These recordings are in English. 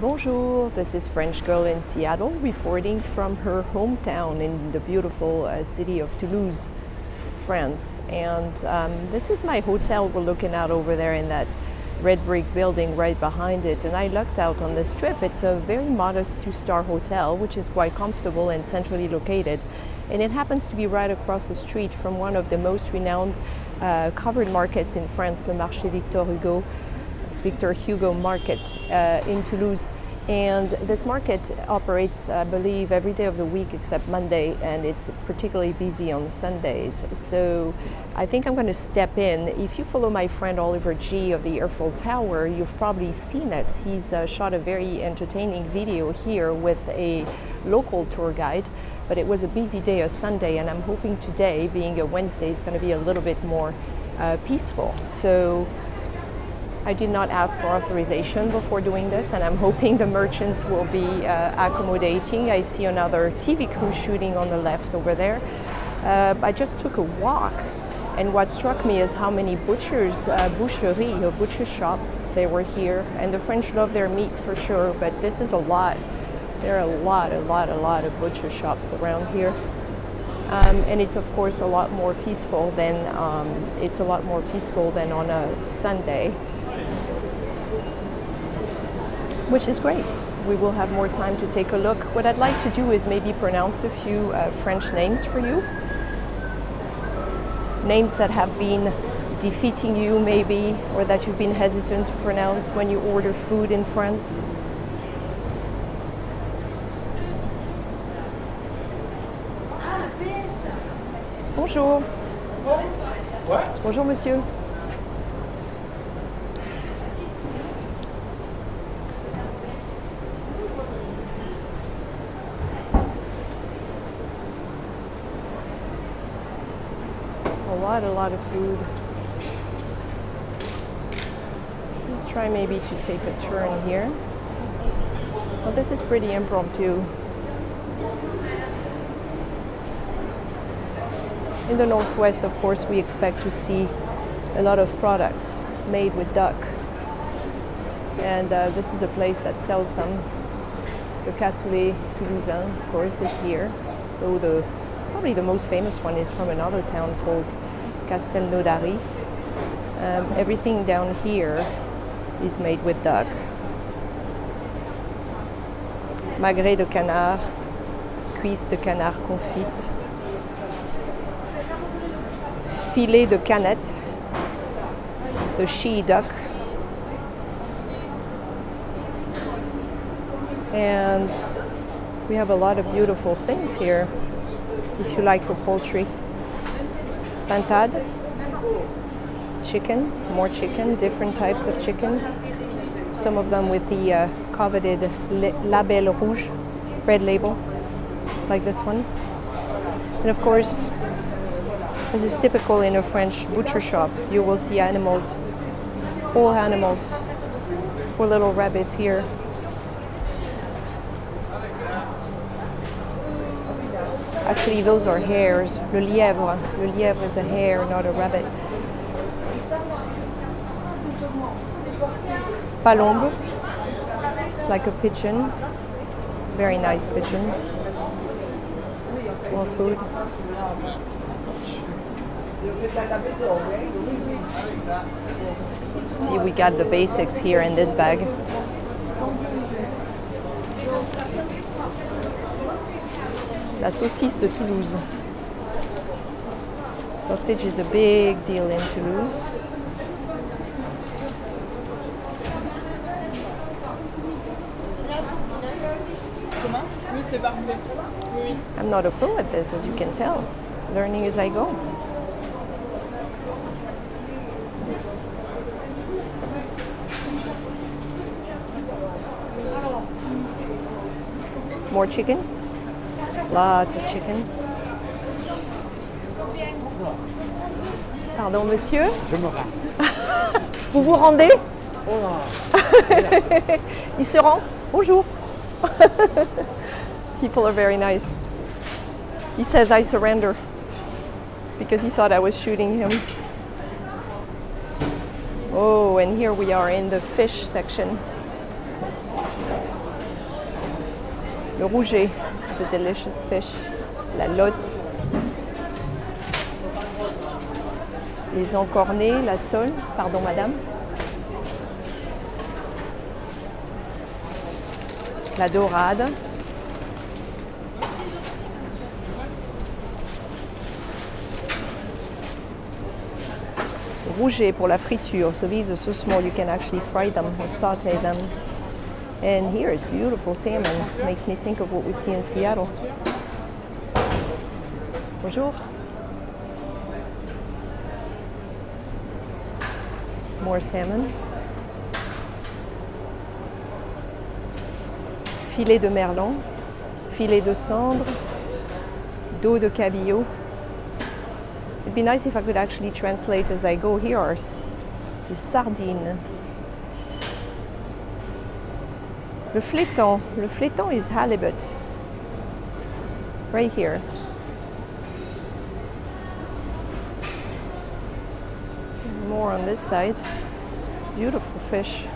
Bonjour, this is French girl in Seattle reporting from her hometown in the beautiful city of Toulouse, France. And this is my hotel we're looking at over there in that red brick building right behind it. And I looked out on the strip. It's a very modest 2-star hotel, which is quite comfortable and centrally located. And it happens to be right across the street from one of the most renowned covered markets in France, the Marché Victor-Hugo market in Toulouse. And this market operates, I believe, every day of the week except Monday, and it's particularly busy on Sundays. So I think I'm going to step in. If you follow my friend Oliver G of the Eiffel Tower, you've probably seen it. He's shot a very entertaining video here with a local tour guide, but it was a busy day, a Sunday, and I'm hoping today, being a Wednesday, is going to be a little bit more peaceful. So I did not ask for authorization before doing this, and I'm hoping the merchants will be accommodating. I see another TV crew shooting on the left over there. I just took a walk, and what struck me is how many butchers, boucheries, or butcher shops there were here. And the French love their meat for sure, but this is a lot. There are a lot of butcher shops around here. And it's of course a lot more peaceful than on a Sunday, which is great. We will have more time to take a look. What I'd like to do is maybe pronounce a few French names for you. Names that have been defeating you maybe, or that you've been hesitant to pronounce when you order food in France. Bonjour. Bonjour monsieur. A lot of food. Let's try maybe to take a turn here. Well, this is pretty impromptu. In the Northwest, of course, we expect to see a lot of products made with duck. And this is a place that sells them. The cassoulet toulousain, of course, is here. Though probably the most famous one is from another town called Castelnaudary. Everything down here is made with duck. Magret de canard, cuisse de canard confite, filet de canette, the she duck, and we have a lot of beautiful things here if you like your poultry. Pintade, chicken, more chicken, different types of chicken. Some of them with the coveted label rouge, red label, like this one. And of course, as is typical in a French butcher shop, you will see animals, whole animals, or little rabbits here. Actually, those are hares. Le lièvre is a hare, not a rabbit. Palombe, it's like a pigeon. Very nice pigeon. More food. See, we got the basics here in this bag. La saucisse de Toulouse. Sausage is a big deal in Toulouse. I'm not a pro at this, as you can tell. Learning as I go. More chicken. Lots of chicken. Pardon, monsieur? Je me rends. Vous vous rendez? Oh non. Il se rend? Bonjour. People are very nice. He says I surrender because he thought I was shooting him. Oh, and here we are in the fish section. Le rouget, it's a delicious fish. La lotte. Les encornés, la sole. Pardon, madame. La dorade. Rouget pour la friture. So these are so small you can actually fry them or saute them. And here is beautiful salmon. Makes me think of what we see in Seattle. Bonjour. More salmon. Filet de merlan. Filet de cendre. Dos de cabillaud. It'd be nice if I could actually translate as I go. Here are the sardines. Le fléton. Le fléton is halibut. Right here. More on this side. Beautiful fish.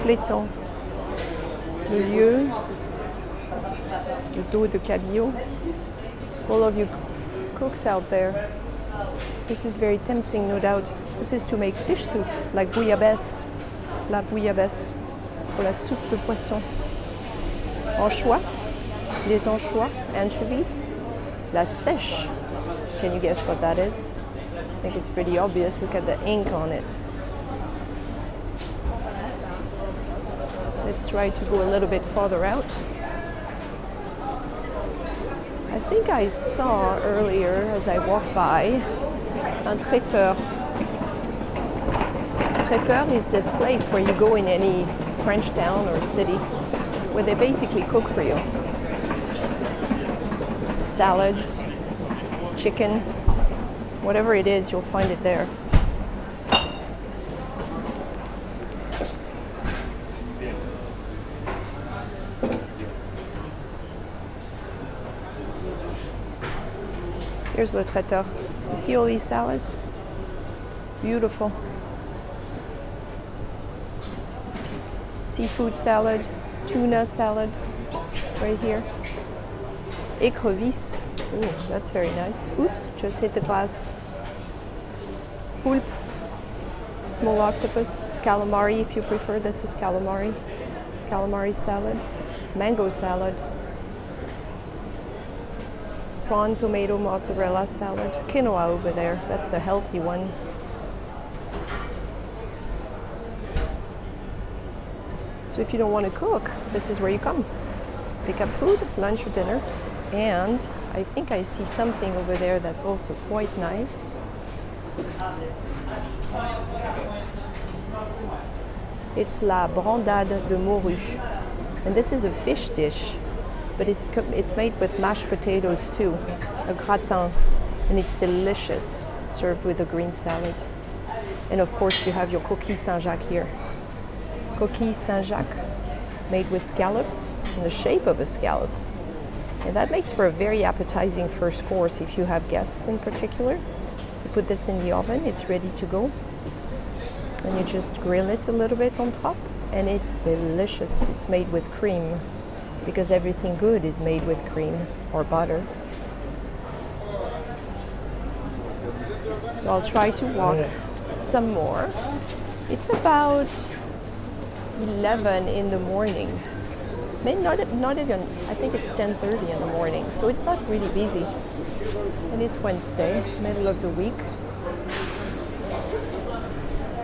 Fléton. Le lieu. Le dos de cabillaud. All of you cooks out there. This is very tempting, no doubt. This is to make fish soup, like bouillabaisse. La bouillabaisse. Pour la soupe de poisson. Anchois. Les anchois. Anchovies. La sèche. Can you guess what that is? I think it's pretty obvious. Look at the ink on it. Let's try to go a little bit farther out. I think I saw earlier as I walked by un traiteur. Traiteur is this place where you go in any French town or city where they basically cook for you. Salads, chicken, whatever it is, you'll find it there. Here's le traiteur. You see all these salads? Beautiful. Seafood salad, tuna salad, right here. Écrevisse. Ooh, that's very nice. Oops, just hit the glass. Poulpe. Small octopus. Calamari, if you prefer. This is calamari. Calamari salad. Mango salad. Prawn, tomato, mozzarella salad. Quinoa over there. That's the healthy one. So if you don't want to cook, this is where you come. Pick up food, lunch or dinner. And I think I see something over there that's also quite nice. It's la brandade de morue. And this is a fish dish, but it's made with mashed potatoes too, a gratin, and it's delicious, served with a green salad. And of course you have your coquille Saint-Jacques here. Coquille Saint-Jacques, made with scallops in the shape of a scallop. And that makes for a very appetizing first course if you have guests in particular. You put this in the oven, it's ready to go. And you just grill it a little bit on top, and it's delicious. It's made with cream, because everything good is made with cream or butter. So I'll try to walk some more. It's about 11 in the morning. Maybe not even, I think it's 10:30 in the morning, so it's not really busy. And it's Wednesday, middle of the week.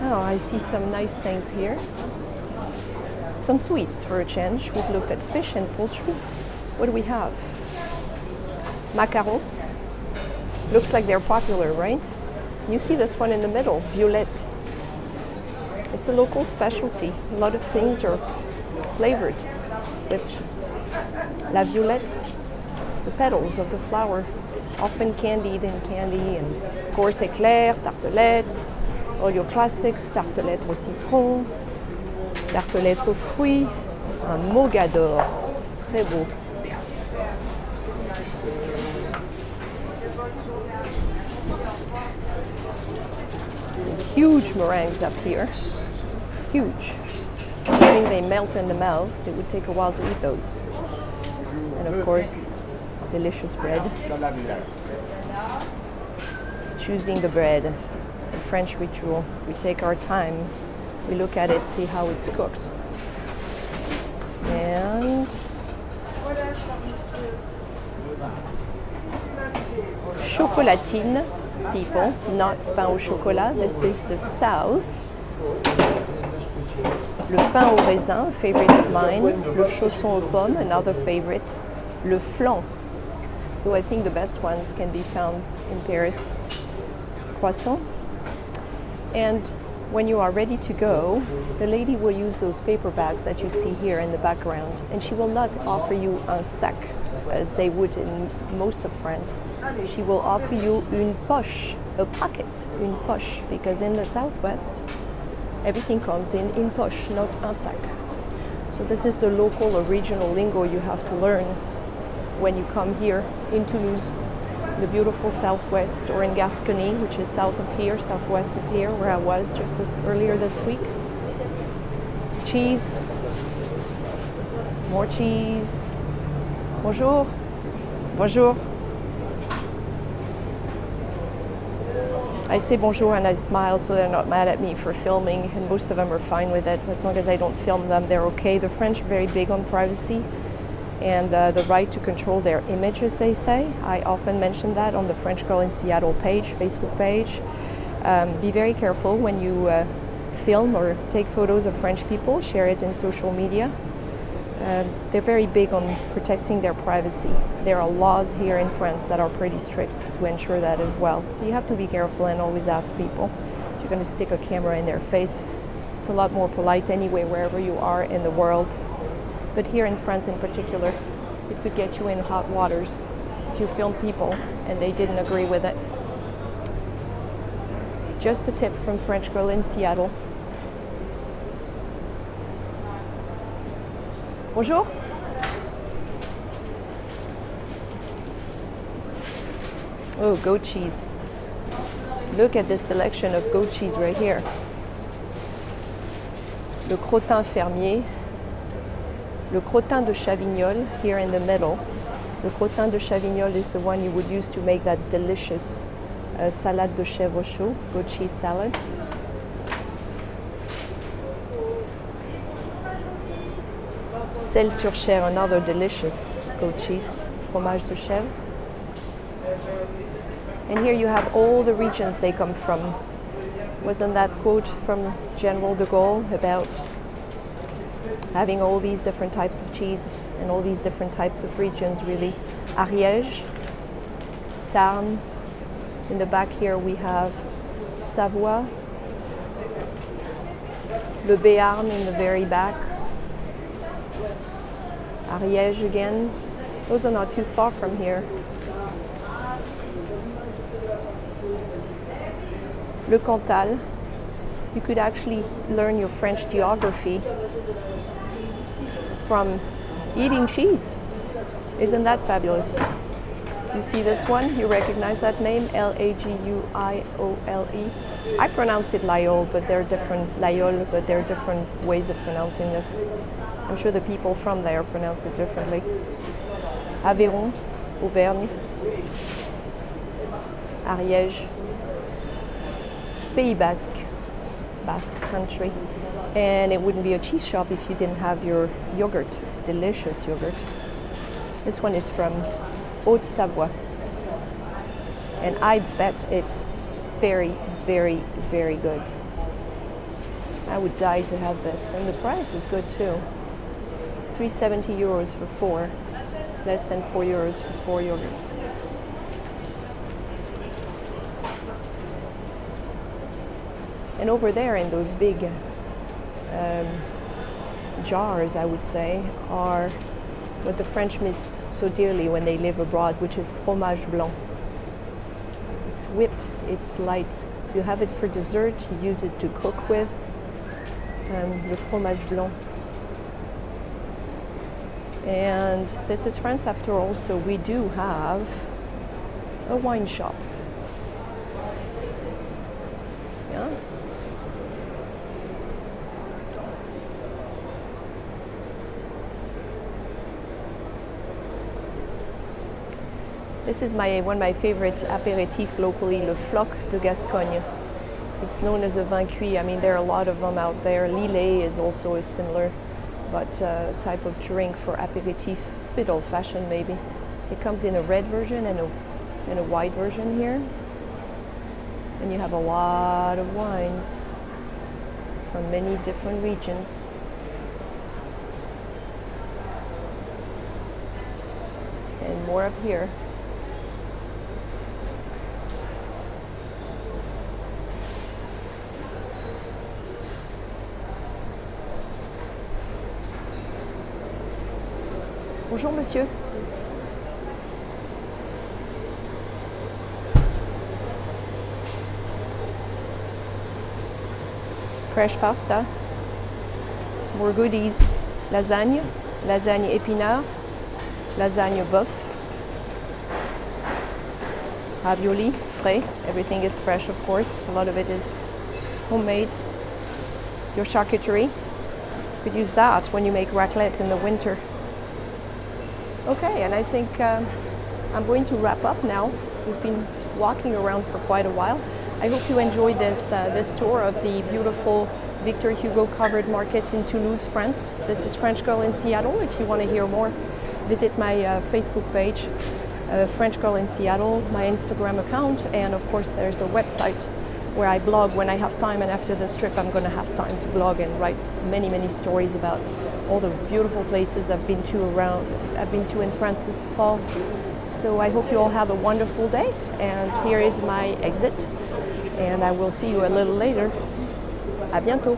Oh, I see some nice things here. Some sweets for a change. We've looked at fish and poultry. What do we have? Macarons. Looks like they're popular, right? You see this one in the middle, violette. It's a local specialty. A lot of things are flavored with la violette, the petals of the flower, often candied in candy, and of course éclair, tartelette, all your classics, tartelette au citron, tartelette aux fruits, un mogador, très beau. Huge meringues up here, huge. I think they melt in the mouth. It would take a while to eat those. And of course, delicious bread. Choosing the bread, the French ritual. We take our time, we look at it, see how it's cooked. And chocolatine, people, not pain au chocolat. This is the south. Le pain au raisin, a favorite of mine. Le chausson aux pommes, another favorite. Le flan, though I think the best ones can be found in Paris. Croissant. And when you are ready to go, the lady will use those paper bags that you see here in the background, and she will not offer you un sac as they would in most of France. She will offer you une poche, a pocket, une poche, because in the southwest, everything comes in poche, not un sac. So this is the local or regional lingo you have to learn when you come here in Toulouse, the beautiful southwest, or in Gascony, which is south of here, southwest of here, where I was just earlier this week. Cheese, more cheese. Bonjour, bonjour. I say bonjour and I smile so they're not mad at me for filming, and most of them are fine with it. As long as I don't film them, they're okay. The French are very big on privacy and the right to control their image, as they say. I often mention that on the French Girl in Seattle page, Facebook page. Be very careful when you film or take photos of French people, share it in social media. They're very big on protecting their privacy. There are laws here in France that are pretty strict to ensure that as well. So you have to be careful and always ask people. If you're going to stick a camera in their face, it's a lot more polite anyway, wherever you are in the world. But here in France in particular, it could get you in hot waters if you film people and they didn't agree with it. Just a tip from French Girl in Seattle. Bonjour. Oh, goat cheese. Look at this selection of goat cheese right here. Le crottin fermier. Le crottin de Chavignol here in the middle. Le crottin de Chavignol is the one you would use to make that delicious salade de chèvre chaud, goat cheese salad. Sel sur chair, another delicious goat cheese, fromage de chèvre. And here you have all the regions they come from. Wasn't that quote from General de Gaulle about having all these different types of cheese and all these different types of regions, really? Ariège, Tarn. In the back here we have Savoie, Le Béarn in the very back, Ariège again. Those are not too far from here. Le Cantal. You could actually learn your French geography from eating cheese. Isn't that fabulous? You see this one? You recognize that name? L-A-G-U-I-O-L-E. I pronounce it Layol, but there are different Layol, but there are different ways of pronouncing this. I'm sure the people from there pronounce it differently. Aveyron, Auvergne, Ariège, Pays Basque, Basque country. And it wouldn't be a cheese shop if you didn't have your yogurt, delicious yogurt. This one is from Haute-Savoie. And I bet it's very, very, very good. I would die to have this. And the price is good too. 370 euros for 4, less than 4 euros for 4 yogurt. And over there in those big jars, I would say, are what the French miss so dearly when they live abroad, which is fromage blanc. It's whipped, it's light. You have it for dessert, you use it to cook with. Le fromage blanc. And this is France after all, so we do have a wine shop. Yeah. This is one of my favorite aperitifs locally, le Floc de Gascogne. It's known as a vin cuit. I mean, there are a lot of them out there. Lillet is also a similar, but type of drink for aperitif. It's a bit old-fashioned, maybe. It comes in a red version and a white version here. And you have a lot of wines from many different regions. And more up here. Bonjour monsieur. Fresh pasta, more goodies, lasagne épinard, lasagne bœuf, ravioli, frais, everything is fresh of course, a lot of it is homemade. Your charcuterie, you could use that when you make raclette in the winter. Okay, and I think I'm going to wrap up now. We've been walking around for quite a while. I hope you enjoyed this tour of the beautiful Victor-Hugo covered market in Toulouse, France. This is French Girl in Seattle. If you want to hear more, visit my Facebook page, French Girl in Seattle, my Instagram account, and of course there's a website where I blog when I have time, and after this trip I'm going to have time to blog and write many, many stories about all the beautiful places I've been to in France this fall. So I hope you all have a wonderful day, and here is my exit, and I will see you a little later. À bientôt.